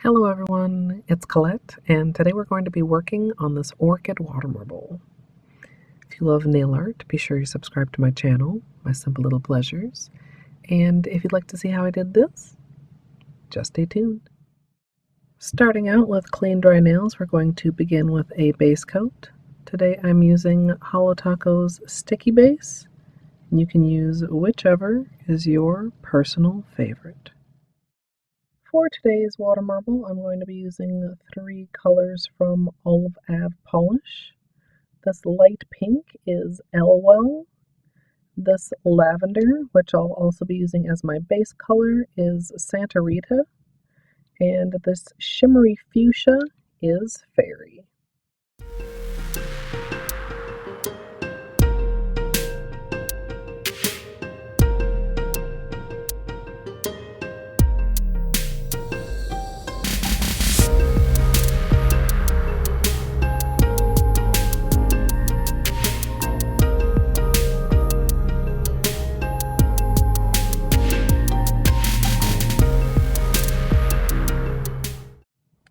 Hello everyone, it's Colette, and today we're going to be working on this Orchid Water Marble. If you love nail art, be sure you subscribe to my channel, My Simple Little Pleasures, and if you'd like to see how I did this, just stay tuned. Starting out with clean dry nails, we're going to begin with a base coat. Today I'm using Holo Taco's Sticky Base, and you can use whichever is your personal favorite. For today's water marble, I'm going to be using 3 colors from Olive Ave Polish. This light pink is Elwell. This lavender, which I'll also be using as my base color, is Santa Rita. And this shimmery fuchsia is Faerie.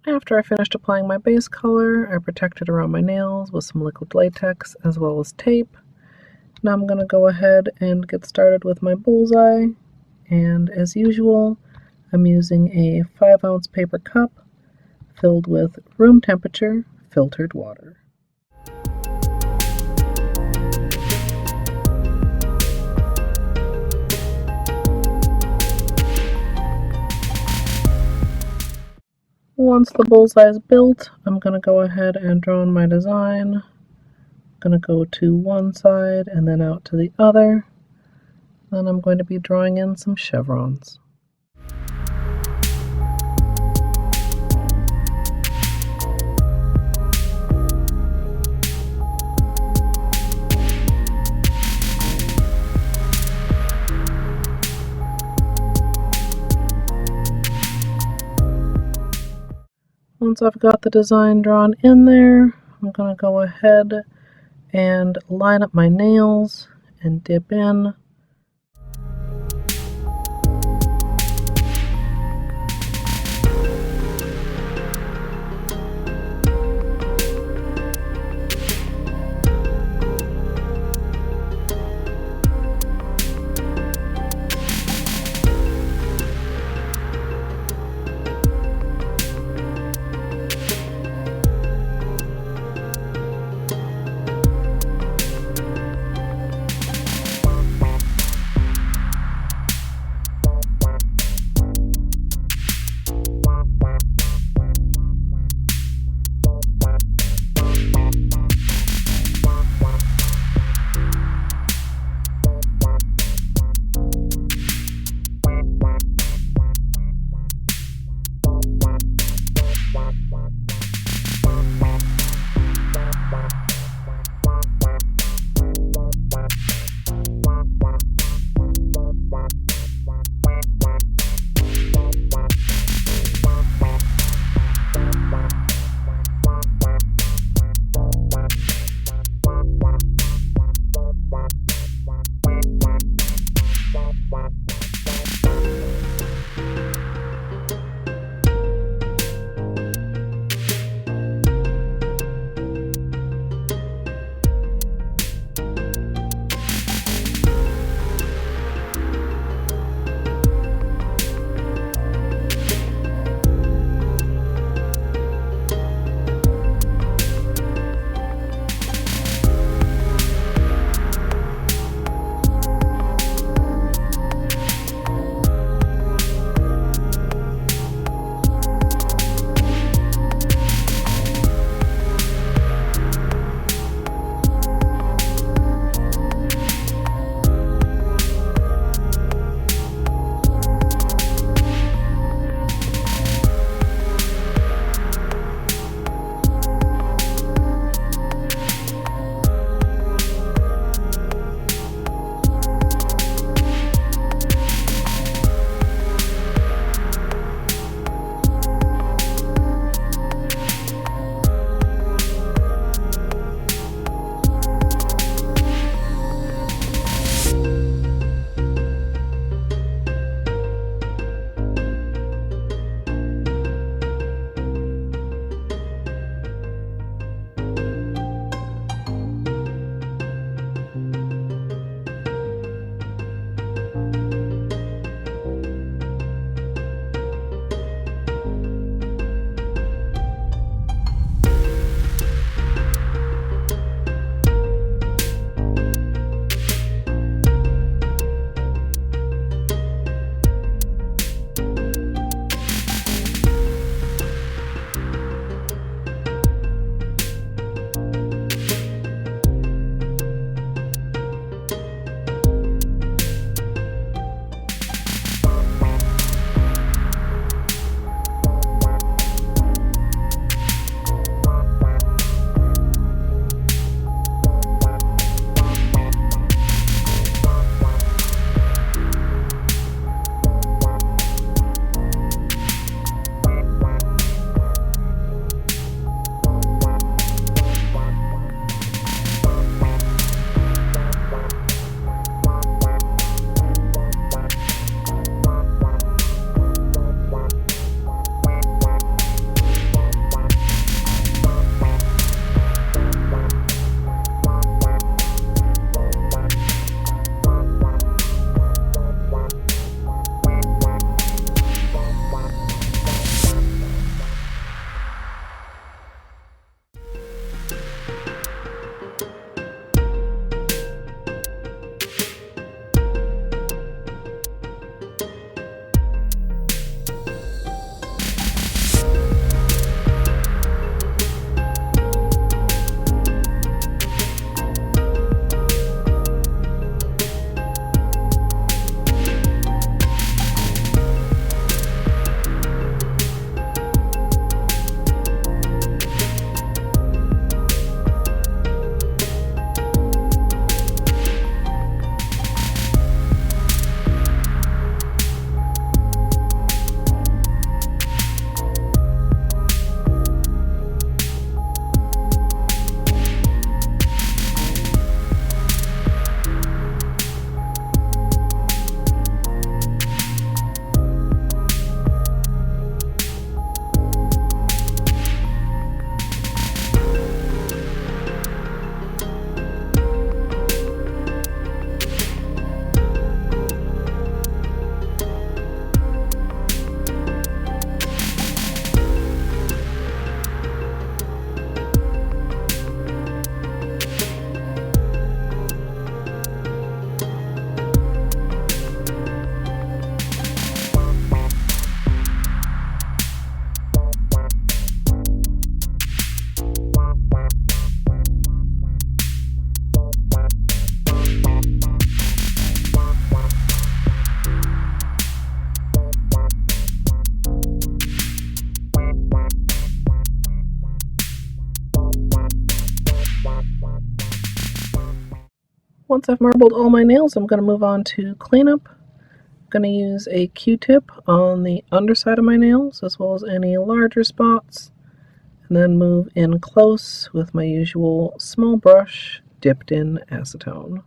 After I finished applying my base color, I protected around my nails with some liquid latex as well as tape. Now I'm going to go ahead and get started with my bullseye, and as usual, I'm using a 5-ounce paper cup filled with room temperature filtered water. Once the bullseye is built, I'm going to go ahead and draw on my design. I'm going to go to one side and then out to the other. Then I'm going to be drawing in some chevrons. Once I've got the design drawn in there, I'm going to go ahead and line up my nails and dip in. Once I've marbled all my nails, I'm going to move on to cleanup. I'm going to use a Q-tip on the underside of my nails as well as any larger spots, and then move in close with my usual small brush dipped in acetone.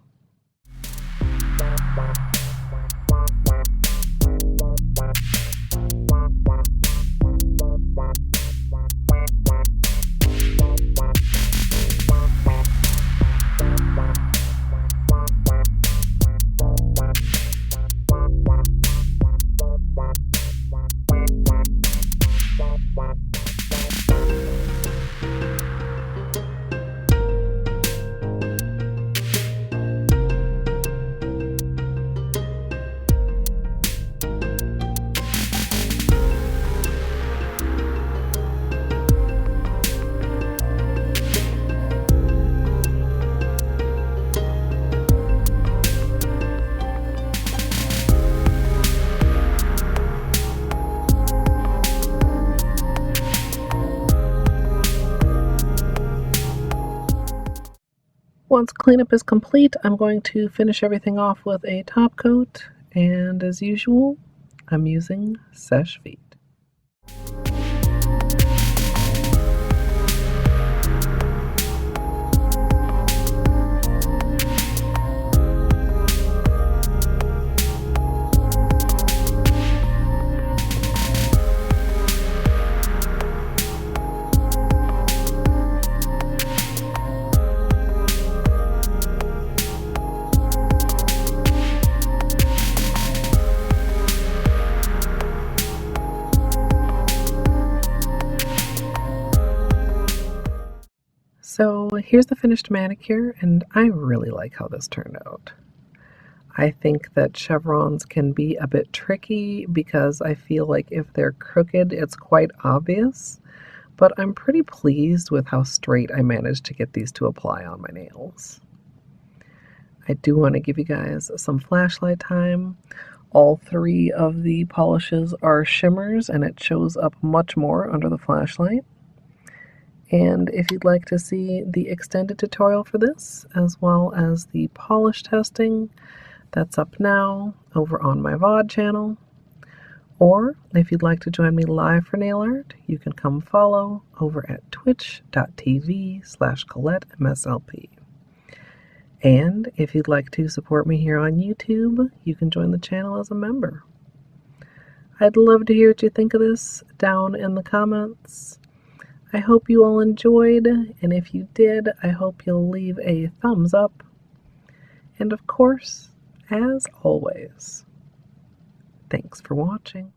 Once cleanup is complete, I'm going to finish everything off with a top coat, and as usual, I'm using Seche Vite. So here's the finished manicure, and I really like how this turned out. I think that chevrons can be a bit tricky because I feel like if they're crooked, it's quite obvious, but I'm pretty pleased with how straight I managed to get these to apply on my nails. I do want to give you guys some flashlight time. All three of the polishes are shimmers, and it shows up much more under the flashlight. And if you'd like to see the extended tutorial for this, as well as the polish testing, that's up now over on my VOD channel. Or if you'd like to join me live for nail art, you can come follow over at twitch.tv/Colette MSLP. And if you'd like to support me here on YouTube, you can join the channel as a member. I'd love to hear what you think of this down in the comments. I hope you all enjoyed, and if you did, I hope you'll leave a thumbs up. And of course, as always, thanks for watching.